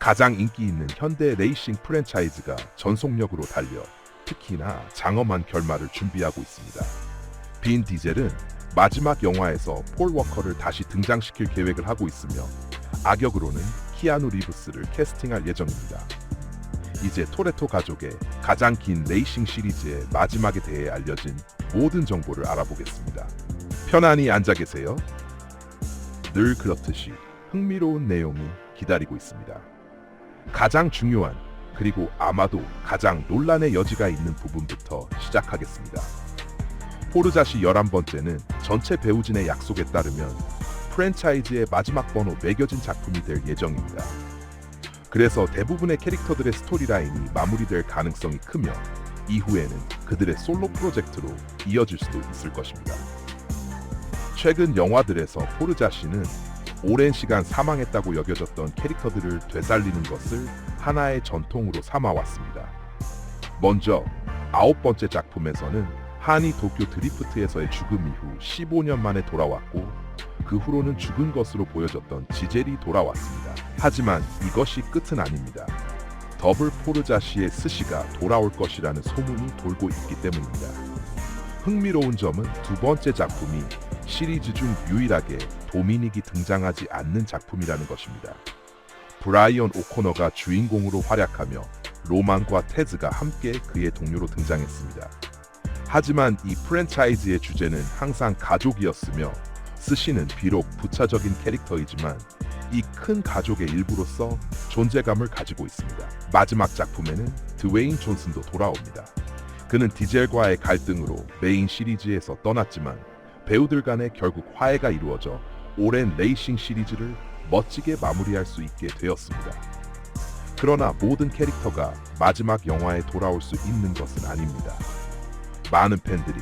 가장 인기 있는 현대 레이싱 프랜차이즈가 전속력으로 달려 특히나 장엄한 결말을 준비하고 있습니다. 빈 디젤은 마지막 영화에서 폴 워커를 다시 등장시킬 계획을 하고 있으며 악역으로는 키아누 리브스를 캐스팅할 예정입니다. 이제 토레토 가족의 가장 긴 레이싱 시리즈의 마지막에 대해 알려진 모든 정보를 알아보겠습니다. 편안히 앉아 계세요. 늘 그렇듯이 흥미로운 내용이 기다리고 있습니다. 가장 중요한 그리고 아마도 가장 논란의 여지가 있는 부분부터 시작하겠습니다. 포르자시 11번째는 전체 배우진의 약속에 따르면 프랜차이즈의 마지막 번호 매겨진 작품이 될 예정입니다. 그래서 대부분의 캐릭터들의 스토리라인이 마무리될 가능성이 크며 이후에는 그들의 솔로 프로젝트로 이어질 수도 있을 것입니다. 최근 영화들에서 포르자시는 오랜 시간 사망했다고 여겨졌던 캐릭터들을 되살리는 것을 하나의 전통으로 삼아왔습니다. 먼저 9번째 작품에서는 한이 도쿄 드리프트에서의 죽음 이후 15년 만에 돌아왔고 그 후로는 죽은 것으로 보여졌던 지젤이 돌아왔습니다. 하지만 이것이 끝은 아닙니다. 더블 포르자시의 스시가 돌아올 것이라는 소문이 돌고 있기 때문입니다. 흥미로운 점은 두 번째 작품이 시리즈 중 유일하게 도미닉이 등장하지 않는 작품이라는 것입니다. 브라이언 오코너가 주인공으로 활약하며 로만과 테즈가 함께 그의 동료로 등장했습니다. 하지만 이 프랜차이즈의 주제는 항상 가족이었으며 스시는 비록 부차적인 캐릭터이지만 이 큰 가족의 일부로서 존재감을 가지고 있습니다. 마지막 작품에는 드웨인 존슨도 돌아옵니다. 그는 디젤과의 갈등으로 메인 시리즈에서 떠났지만 배우들 간에 결국 화해가 이루어져 오랜 레이싱 시리즈를 멋지게 마무리할 수 있게 되었습니다. 그러나 모든 캐릭터가 마지막 영화에 돌아올 수 있는 것은 아닙니다. 많은 팬들이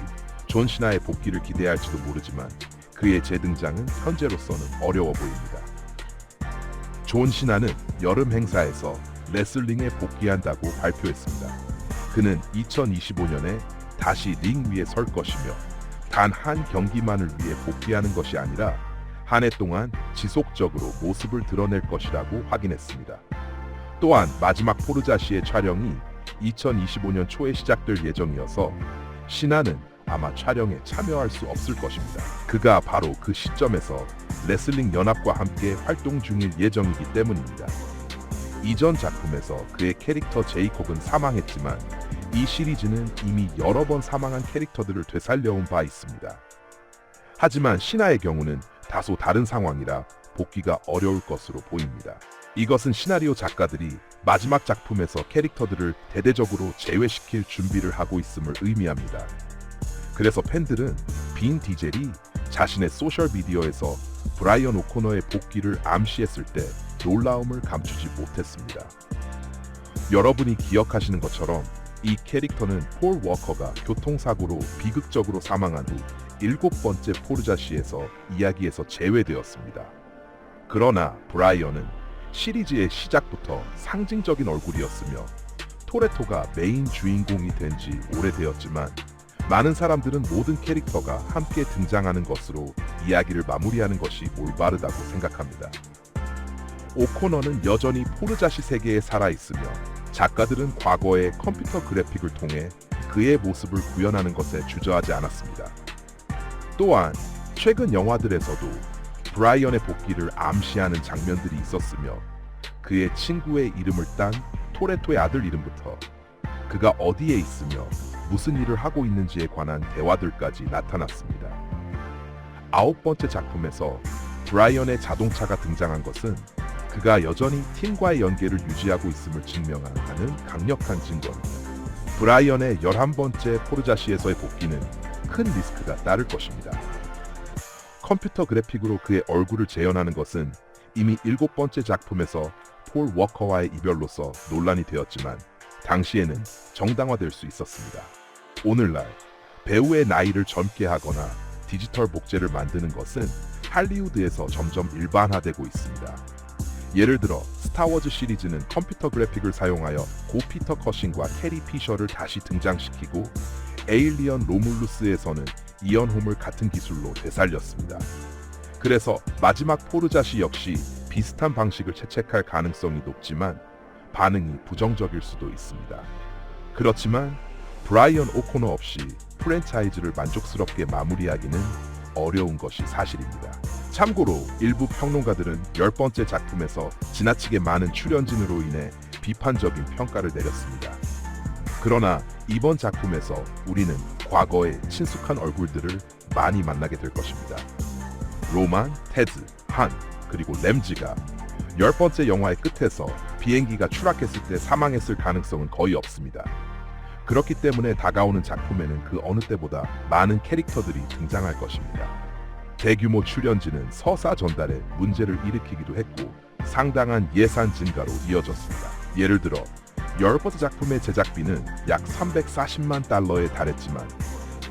존 시나의 복귀를 기대할지도 모르지만 그의 재등장은 현재로서는 어려워 보입니다. 존 시나는 여름 행사에서 레슬링에 복귀한다고 발표했습니다. 그는 2025년에 다시 링 위에 설 것이며 단 한 경기만을 위해 복귀하는 것이 아니라 한 해 동안 지속적으로 모습을 드러낼 것이라고 확인했습니다. 또한 마지막 포르자시의 촬영이 2025년 초에 시작될 예정이어서 시나는 아마 촬영에 참여할 수 없을 것입니다. 그가 바로 그 시점에서 레슬링 연합과 함께 활동 중일 예정이기 때문입니다. 이전 작품에서 그의 캐릭터 제이콥은 사망했지만 이 시리즈는 이미 여러 번 사망한 캐릭터들을 되살려온 바 있습니다. 하지만 시나의 경우는 다소 다른 상황이라 복귀가 어려울 것으로 보입니다. 이것은 시나리오 작가들이 마지막 작품에서 캐릭터들을 대대적으로 제외시킬 준비를 하고 있음을 의미합니다. 그래서 팬들은 빈 디젤이 자신의 소셜미디어에서 브라이언 오코너의 복귀를 암시했을 때 놀라움을 감추지 못했습니다. 여러분이 기억하시는 것처럼 이 캐릭터는 폴 워커가 교통사고로 비극적으로 사망한 후 7번째 포르자시에서 이야기에서 제외되었습니다. 그러나 브라이언은 시리즈의 시작부터 상징적인 얼굴이었으며 토레토가 메인 주인공이 된 지 오래되었지만 많은 사람들은 모든 캐릭터가 함께 등장하는 것으로 이야기를 마무리하는 것이 올바르다고 생각합니다. 오코너는 여전히 포르자시 세계에 살아있으며 작가들은 과거의 컴퓨터 그래픽을 통해 그의 모습을 구현하는 것에 주저하지 않았습니다. 또한 최근 영화들에서도 브라이언의 복귀를 암시하는 장면들이 있었으며 그의 친구의 이름을 딴 토레토의 아들 이름부터 그가 어디에 있으며 무슨 일을 하고 있는지에 관한 대화들까지 나타났습니다. 9번째 작품에서 브라이언의 자동차가 등장한 것은 그가 여전히 팀과의 연계를 유지하고 있음을 증명하는 강력한 증거입니다. 브라이언의 11번째 포르자시에서의 복귀는 큰 리스크가 따를 것입니다. 컴퓨터 그래픽으로 그의 얼굴을 재현하는 것은 이미 7번째 작품에서 폴 워커와의 이별로서 논란이 되었지만 당시에는 정당화될 수 있었습니다. 오늘날 배우의 나이를 젊게 하거나 디지털 복제를 만드는 것은 할리우드에서 점점 일반화되고 있습니다. 예를 들어 스타워즈 시리즈는 컴퓨터 그래픽을 사용하여 고 피터 커싱과 캐리 피셔를 다시 등장시키고 에일리언 로물루스에서는 이언 홈을 같은 기술로 되살렸습니다. 그래서 마지막 포르자시 역시 비슷한 방식을 채택할 가능성이 높지만 반응이 부정적일 수도 있습니다. 그렇지만 브라이언 오코너 없이 프랜차이즈를 만족스럽게 마무리하기는 어려운 것이 사실입니다. 참고로 일부 평론가들은 10번째 작품에서 지나치게 많은 출연진으로 인해 비판적인 평가를 내렸습니다. 그러나 이번 작품에서 우리는 과거의 친숙한 얼굴들을 많이 만나게 될 것입니다. 로만, 테드, 한, 그리고 램지가 10번째 영화의 끝에서 비행기가 추락했을 때 사망했을 가능성은 거의 없습니다. 그렇기 때문에 다가오는 작품에는 그 어느 때보다 많은 캐릭터들이 등장할 것입니다. 대규모 출연진은 서사 전달에 문제를 일으키기도 했고 상당한 예산 증가로 이어졌습니다. 예를 들어 10번째 작품의 제작비는 약 340만 달러에 달했지만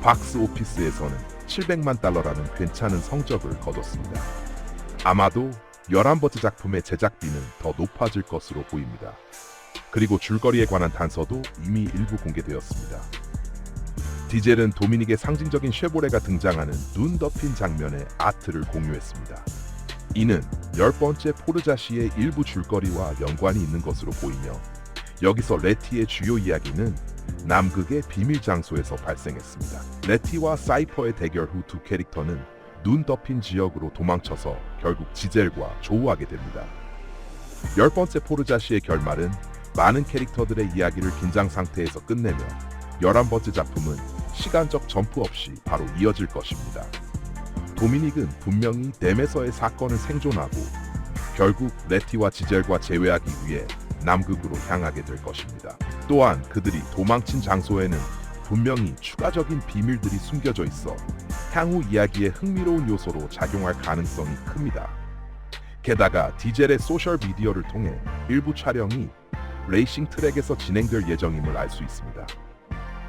박스 오피스에서는 700만 달러라는 괜찮은 성적을 거뒀습니다. 아마도 11번째 작품의 제작비는 더 높아질 것으로 보입니다. 그리고 줄거리에 관한 단서도 이미 일부 공개되었습니다. 디젤은 도미닉의 상징적인 쉐보레가 등장하는 눈 덮인 장면의 아트를 공유했습니다. 이는 10번째 포르자시의 일부 줄거리와 연관이 있는 것으로 보이며 여기서 레티의 주요 이야기는 남극의 비밀 장소에서 발생했습니다. 레티와 사이퍼의 대결 후 두 캐릭터는 눈 덮인 지역으로 도망쳐서 결국 지젤과 조우하게 됩니다. 10번째 포르자시의 결말은 많은 캐릭터들의 이야기를 긴장 상태에서 끝내며 11번째 작품은 시간적 점프 없이 바로 이어질 것입니다. 도미닉은 분명히 댐에서의 사건을 생존하고 결국 레티와 지젤과 재회하기 위해 남극으로 향하게 될 것입니다. 또한 그들이 도망친 장소에는 분명히 추가적인 비밀들이 숨겨져 있어 향후 이야기에 흥미로운 요소로 작용할 가능성이 큽니다. 게다가 디젤의 소셜미디어를 통해 일부 촬영이 레이싱 트랙에서 진행될 예정임을 알 수 있습니다.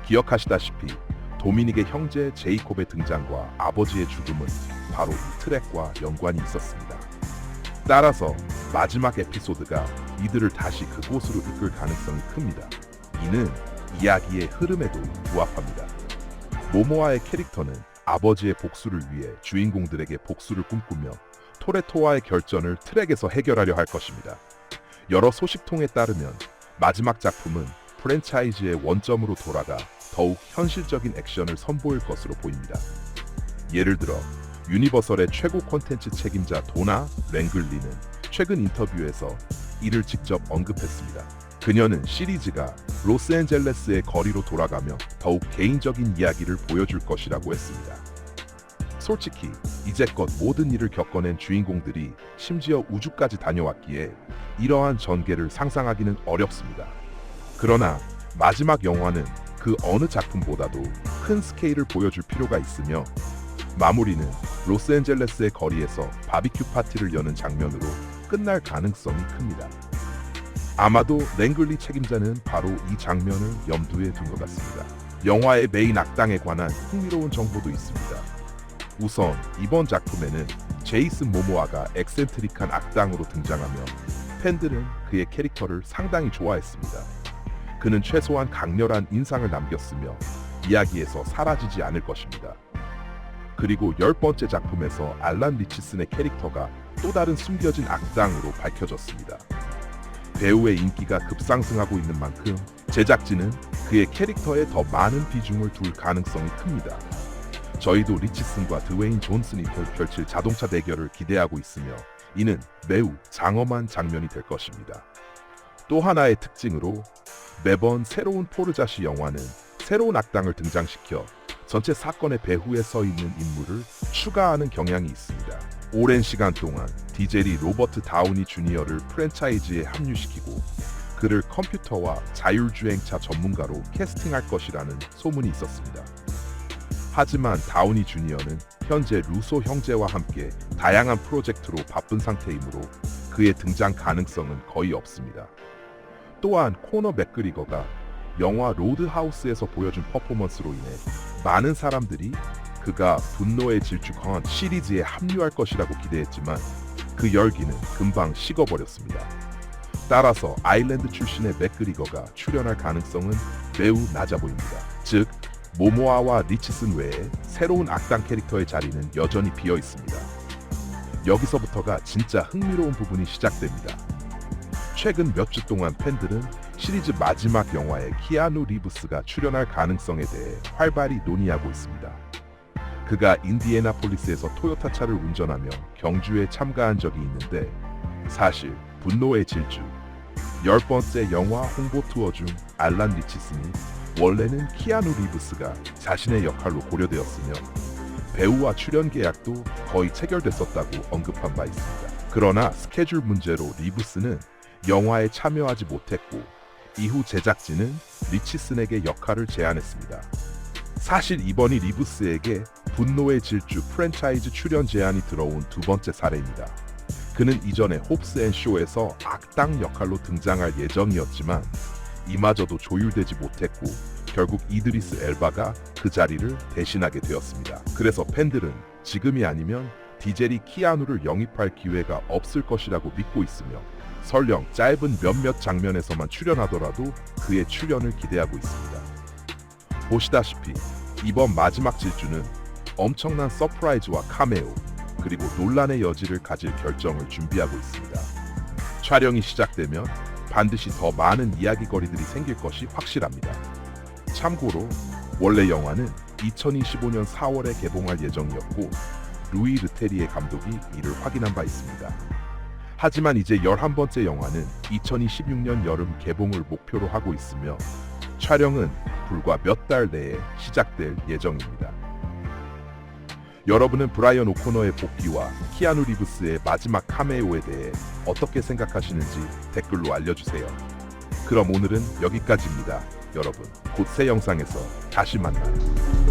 기억하시다시피 도미닉의 형제 제이콥의 등장과 아버지의 죽음은 바로 이 트랙과 연관이 있었습니다. 따라서 마지막 에피소드가 이들을 다시 그곳으로 이끌 가능성이 큽니다. 이는 이야기의 흐름에도 부합합니다. 모모아의 캐릭터는 아버지의 복수를 위해 주인공들에게 복수를 꿈꾸며 토레토와의 결전을 트랙에서 해결하려 할 것입니다. 여러 소식통에 따르면 마지막 작품은 프랜차이즈의 원점으로 돌아가 더욱 현실적인 액션을 선보일 것으로 보입니다. 예를 들어 유니버설의 최고 콘텐츠 책임자 도나 랭글리는 최근 인터뷰에서 이를 직접 언급했습니다. 그녀는 시리즈가 로스앤젤레스의 거리로 돌아가며 더욱 개인적인 이야기를 보여줄 것이라고 했습니다. 솔직히 이제껏 모든 일을 겪어낸 주인공들이 심지어 우주까지 다녀왔기에 이러한 전개를 상상하기는 어렵습니다. 그러나 마지막 영화는 그 어느 작품보다도 큰 스케일을 보여줄 필요가 있으며 마무리는 로스앤젤레스의 거리에서 바비큐 파티를 여는 장면으로 끝날 가능성이 큽니다. 아마도 랭글리 책임자는 바로 이 장면을 염두에 둔 것 같습니다. 영화의 메인 악당에 관한 흥미로운 정보도 있습니다. 우선 이번 작품에는 제이슨 모모아가 엑센트릭한 악당으로 등장하며 팬들은 그의 캐릭터를 상당히 좋아했습니다. 그는 최소한 강렬한 인상을 남겼으며 이야기에서 사라지지 않을 것입니다. 그리고 10번째 작품에서 알란 리치슨의 캐릭터가 또 다른 숨겨진 악당으로 밝혀졌습니다. 배우의 인기가 급상승하고 있는 만큼 제작진은 그의 캐릭터에 더 많은 비중을 둘 가능성이 큽니다. 저희도 리치슨과 드웨인 존슨이 펼칠 자동차 대결을 기대하고 있으며 이는 매우 장엄한 장면이 될 것입니다. 또 하나의 특징으로 매번 새로운 포르자시 영화는 새로운 악당을 등장시켜 전체 사건의 배후에 서 있는 인물을 추가하는 경향이 있습니다. 오랜 시간 동안 디젤이 로버트 다우니 주니어를 프랜차이즈에 합류시키고 그를 컴퓨터와 자율주행차 전문가로 캐스팅할 것이라는 소문이 있었습니다. 하지만 다우니 주니어는 현재 루소 형제와 함께 다양한 프로젝트로 바쁜 상태이므로 그의 등장 가능성은 거의 없습니다. 또한 코너 맥그리거가 영화 로드하우스에서 보여준 퍼포먼스로 인해 많은 사람들이 그가 분노에 질주한 시리즈에 합류할 것이라고 기대했지만 그 열기는 금방 식어버렸습니다. 따라서 아일랜드 출신의 맥그리거가 출연할 가능성은 매우 낮아 보입니다. 즉, 모모아와 리치슨 외에 새로운 악당 캐릭터의 자리는 여전히 비어 있습니다. 여기서부터가 진짜 흥미로운 부분이 시작됩니다. 최근 몇 주 동안 팬들은 시리즈 마지막 영화에 키아누 리브스가 출연할 가능성에 대해 활발히 논의하고 있습니다. 그가 인디애나폴리스에서 토요타 차를 운전하며 경주에 참가한 적이 있는데, 사실 분노의 질주 10번째 영화 홍보 투어 중 알란 리치슨이 원래는 키아누 리브스가 자신의 역할로 고려되었으며 배우와 출연 계약도 거의 체결됐었다고 언급한 바 있습니다. 그러나 스케줄 문제로 리브스는 영화에 참여하지 못했고, 이후 제작진은 리치슨에게 역할을 제안했습니다. 사실 이번이 리브스에게 분노의 질주 프랜차이즈 출연 제안이 들어온 두 번째 사례입니다. 그는 이전에 홉스 앤 쇼에서 악당 역할로 등장할 예정이었지만 이마저도 조율되지 못했고, 결국 이드리스 엘바가 그 자리를 대신하게 되었습니다. 그래서 팬들은 지금이 아니면 디젤이 키아누를 영입할 기회가 없을 것이라고 믿고 있으며, 설령 짧은 몇몇 장면에서만 출연하더라도 그의 출연을 기대하고 있습니다. 보시다시피 이번 마지막 질주는 엄청난 서프라이즈와 카메오, 그리고 논란의 여지를 가질 결정을 준비하고 있습니다. 촬영이 시작되면 반드시 더 많은 이야기거리들이 생길 것이 확실합니다. 참고로 원래 영화는 2025년 4월에 개봉할 예정이었고, 루이 르테리에 감독이 이를 확인한 바 있습니다. 하지만 이제 11번째 영화는 2026년 여름 개봉을 목표로 하고 있으며, 촬영은 불과 몇 달 내에 시작될 예정입니다. 여러분은 브라이언 오코너의 복귀와 키아누 리브스의 마지막 카메오에 대해 어떻게 생각하시는지 댓글로 알려주세요. 그럼 오늘은 여기까지입니다. 여러분, 곧 새 영상에서 다시 만나요.